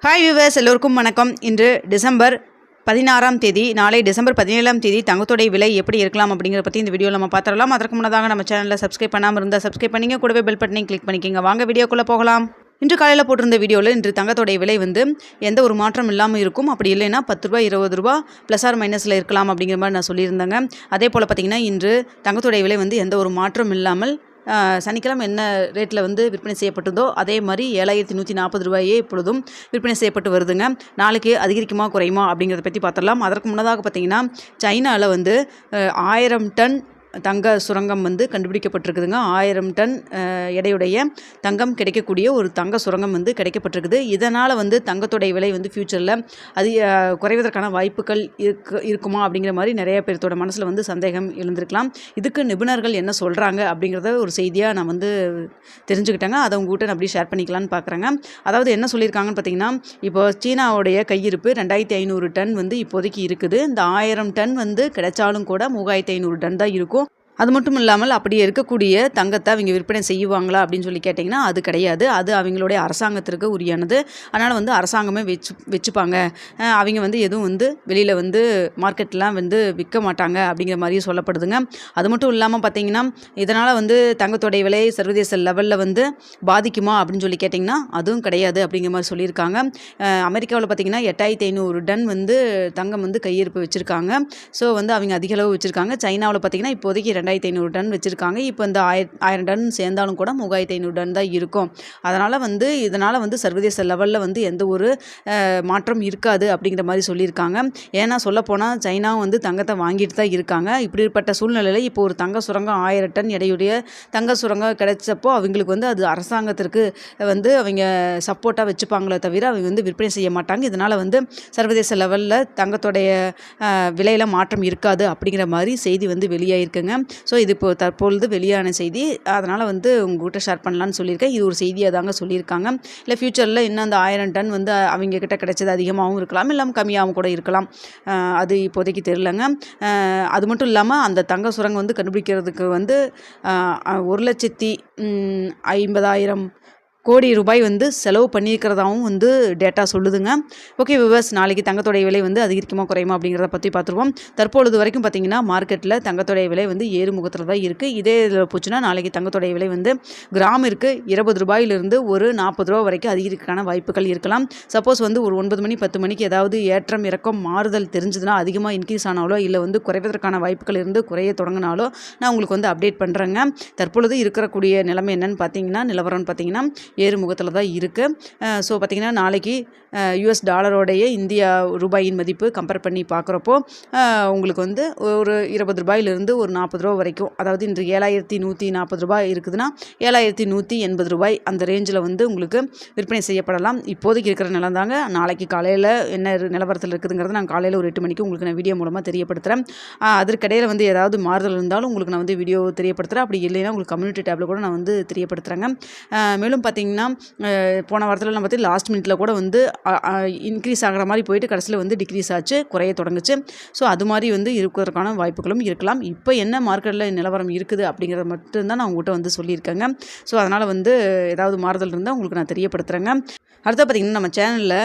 Hi viewers, எல்லோருக்கும் வணக்கம். இன்று டிசம்பர் 16ஆம் தேதி. நாளை டிசம்பர் 17ஆம் தேதி தங்கத்தோடைய விலை எப்படி இருக்கலாம் அப்படிங்கிற பற்றி இந்த வீடியோவில் நம்ம பார்த்துடலாம். அதற்கு முன்னதாக நம்ம சேனலில் சப்ஸ்கிரைப் பண்ணாமல் இருந்தால் சப்ஸ்கிரைப் பண்ணிங்க, கூடவே பெல் பட்டனையும் கிளிக் பண்ணிக்கோங்க. வாங்க வீடியோக்குள்ளே போகலாம். இன்று காலையில் போட்டிருந்த வீடியோவில் இன்று தங்கத்தோடைய விலை எந்த ஒரு மாற்றம் இல்லாமல் இருக்கும். அப்படி இல்லைன்னா 10 ரூபா 20 ரூபா ப்ளஸ் ஆர் மைனஸில் இருக்கலாம் அப்படிங்கிற மாதிரி நான் சொல்லியிருந்தேங்க. அதே போல் பார்த்திங்கன்னா இன்று தங்கத்தோடைய விலை எந்த ஒரு மாற்றம் இல்லாமல் சனிக்கிழமை என்ன ரேட்டில் விற்பனை செய்யப்பட்டதோ அதே மாதிரி 7140 ரூபாயே இப்பொழுதும் விற்பனை செய்யப்பட்டு வருதுங்க. நாளைக்கு அதிகரிக்குமா குறையுமா அப்படிங்கிறத பற்றி பார்த்துடலாம். அதற்கு முன்னதாக பார்த்திங்கன்னா சைனாவில் 1000 டன் தங்க சுரங்கம் கண்டுபிடிக்கப்பட்டிருக்குதுங்க. 1000 டன் எடையுடைய தங்கம் கிடைக்கக்கூடிய ஒரு தங்க சுரங்கம் கிடைக்கப்பட்டிருக்குது. இதனால் தங்கத்தோடைய விலை ஃப்யூச்சரில் குறைவதற்கான வாய்ப்புகள் இருக்குமா அப்படிங்கிற மாதிரி நிறைய பேர்த்தோட மனசில் சந்தேகம் எழுந்திருக்கலாம். இதுக்கு நிபுணர்கள் என்ன சொல்கிறாங்க அப்படிங்கிறத ஒரு செய்தியாக நான் தெரிஞ்சுக்கிட்டேங்க. அதை உங்கள்கிட்ட நான் அப்படி ஷேர் பண்ணிக்கலான்னு பார்க்குறேங்க. அதாவது என்ன சொல்லியிருக்காங்கன்னு பார்த்தீங்கன்னா, இப்போ சீனாவுடைய கையிருப்பு 2500 டன் இப்போதைக்கு இருக்குது. இந்த 1000 டன் கிடைச்சாலும் கூட 3500 டன் தான் இருக்கும். அது மட்டும் இல்லாமல் அப்படியே இருக்கக்கூடிய தங்கத்தை அவங்க விற்பனை செய்வாங்களா அப்படின்னு சொல்லி கேட்டிங்கன்னா அது கிடையாது. அது அவங்களுடைய அரசாங்கத்திற்கு உரியானது. அதனால் அரசாங்கமே வச்சுப்பாங்க. அவங்க எதுவும் வெளியில் மார்க்கெட்லாம் விற்க மாட்டாங்க அப்படிங்கிற மாதிரியும் சொல்லப்படுதுங்க. அது மட்டும் இல்லாமல் பார்த்திங்கன்னா இதனால் தங்கத்தோடைய விலை சர்வதேச லெவலில் பாதிக்குமா அப்படின்னு சொல்லி கேட்டிங்கன்னா அதுவும் கிடையாது அப்படிங்கிற மாதிரி சொல்லியிருக்காங்க. அமெரிக்காவில் பார்த்திங்கன்னா 8500 டன் தங்கம் கையிருப்பு வச்சுருக்காங்க. ஸோ அவங்க அதிக அளவு வச்சுருக்காங்க. சைனாவில் பார்த்திங்கன்னா இப்போதைக்கு 2500 டன் வச்சுருக்காங்க. இப்போ இந்த 1000 டன் சேர்ந்தாலும் கூட 3500 டன் தான் இருக்கும். அதனால் இதனால் சர்வதேச லெவலில் எந்த ஒரு மாற்றம் இருக்காது அப்படிங்கிற மாதிரி சொல்லியிருக்காங்க. ஏன்னா சொல்லப்போனால் சைனா தங்கத்தை வாங்கிட்டு தான் இருக்காங்க. இப்படிப்பட்ட சூழ்நிலையில் இப்போ ஒரு தங்க சுரங்கம் 1000 டன் எடையுடைய தங்க சுரங்கம் கிடைச்சப்போ அவங்களுக்கு அது அரசாங்கத்திற்கு அவங்க சப்போர்ட்டாக வச்சுப்பாங்களே தவிர அவங்க விற்பனை செய்ய மாட்டாங்க. இதனால் சர்வதேச லெவலில் தங்கத்தோடைய விலையில் மாற்றம் இருக்காது அப்படிங்கிற மாதிரி செய்தி வெளியாகிருக்குங்க. ஸோ இது இப்போ தற்பொழுது வெளியான செய்தி. அதனால் உங்கள்கிட்ட ஷேர் பண்ணலான்னு சொல்லியிருக்கேன். இது ஒரு செய்தியாக தாங்க சொல்லியிருக்காங்க. இல்லை ஃப்யூச்சரில் இன்னும் அந்த 1000 டன் அவங்க கிட்ட கிடைச்சது அதிகமாகவும் இருக்கலாம், இல்லாமல் கம்மியாகவும் கூட இருக்கலாம். அது இப்போதைக்கு தெரிலங்க. அது மட்டும் இல்லாமல் அந்த தங்க சுரங்கம் கண்டுபிடிக்கிறதுக்கு 1,50,000 கோடி ரூபாய் செலவு பண்ணியிருக்கிறதாவும் டேட்டா சொல்லுதுங்க. ஓகே வியூவர்ஸ், நாளைக்கு தங்கத்தோடைய விலை அதிகரிக்குமா குறையுமா அப்படிங்கிறத பற்றி பார்த்துருவோம். தற்பொழுது வரைக்கும் பார்த்திங்கன்னா மார்க்கெட்டில் தங்கத்தோடைய விலை ஏறு முகத்தில் தான் இருக்குது. இதே இதில் போச்சுன்னா நாளைக்கு தங்கத்தோடைய விலை கிராமிற்கு 20 ரூபாயிலிருந்து ஒரு 40 ரூபா வரைக்கும் அதிகரிக்கான வாய்ப்புகள் இருக்கலாம். சப்போஸ் ஒரு 9 மணி 10 மணிக்கு ஏதாவது ஏற்றம் இறக்கம் மாறுதல் தெரிஞ்சதுன்னா அதிகமாக இன்க்ரீஸ் ஆனாலோ இல்லை குறைவதற்கான வாய்ப்புகள் இருந்து குறைய தொடங்கினாலோ நான் உங்களுக்கு அப்டேட் பண்ணுறேங்க. தற்பொழுது இருக்கக்கூடிய நிலைமை என்னன்னு பார்த்தீங்கன்னா நிலவரம்னு பார்த்தீங்கன்னா ஏறு முகத்தில் தான் இருக்குது. ஸோ பார்த்திங்கன்னா நாளைக்கு US டாலரோடைய இந்தியா ரூபாயின் மதிப்பு கம்பேர் பண்ணி பார்க்குறப்போ உங்களுக்கு ஒரு 20 ரூபாயிலிருந்து ஒரு 40 ரூபா வரைக்கும், அதாவது இன்று 7140 ரூபாய் இருக்குதுன்னா 7180 ரூபாய் அந்த ரேஞ்சில் உங்களுக்கு விற்பனை செய்யப்படலாம். இப்போதைக்கு இருக்கிற நிலம் தாங்க. நாளைக்கு காலையில் என்ன நிலவரத்தில் இருக்குதுங்கிறத நான் காலையில் ஒரு 8 மணிக்கு உங்களுக்கு நான் வீடியோ மூலமாக தெரியப்படுத்துகிறேன். அதற்கிடையில் ஏதாவது மாறுதல் இருந்தாலும் உங்களுக்கு நான் வீடியோ தெரியப்படுத்துகிறேன். அப்படி இல்லைன்னா உங்களுக்கு கம்யூனிட்டி டேப்பில் கூட நான் தெரியப்படுத்துகிறேங்க. மேலும் பார்த்திங்கன்னா போன வாரத்தில் நான் லாஸ்ட் மினிட்ல கூட இன்க்ரீஸ் ஆகிற மாதிரி போயிட்டு கடைசியில் டிக்ரீஸ் ஆச்சு, குறைய தொடங்குச்சு. ஸோ அது மாதிரி இருக்கிறதுக்கான வாய்ப்புகளும் இருக்கலாம். இப்போ என்ன மார்க்கெட்டில் நிலவரம் இருக்குது அப்படிங்கிறத மட்டும்தான் நான் உங்கள்கிட்ட சொல்லியிருக்கேங்க. ஸோ அதனால் ஏதாவது மாறுதல் இருந்தால் உங்களுக்கு நான் தெரியப்படுத்துகிறேங்க. அடுத்த பார்த்திங்கன்னா நம்ம சேனலில்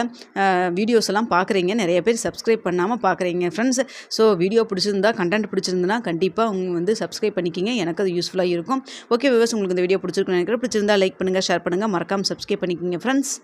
வீடியோஸ் எல்லாம் பார்க்குறீங்க, நிறைய பேர் சப்ஸ்கிரைப் பண்ணாமல் பார்க்குறீங்க ஃப்ரெண்ட்ஸ். ஸோ வீடியோ பிடிச்சிருந்தா, கண்டென்ட் பிடிச்சிருந்தனா கண்டிப்பாக அவங்க சப்ஸ்கிரைப் பண்ணிக்கிங்க. எனக்கு அது யூஸ்ஃபுல்லாக இருக்கும். ஓகே வியூவர்ஸ், உங்களுக்கு இந்த வீடியோ பிடிச்சிருக்குன்னு நினைக்கிறேன். பிடிச்சிருந்தா லைக் பண்ணுங்கள், ஷேர் பண்ணுங்கள், மறக்காமல் சப்ஸ்கிரைப் பண்ணிக்கிங்க ஃப்ரெண்ட்ஸ்.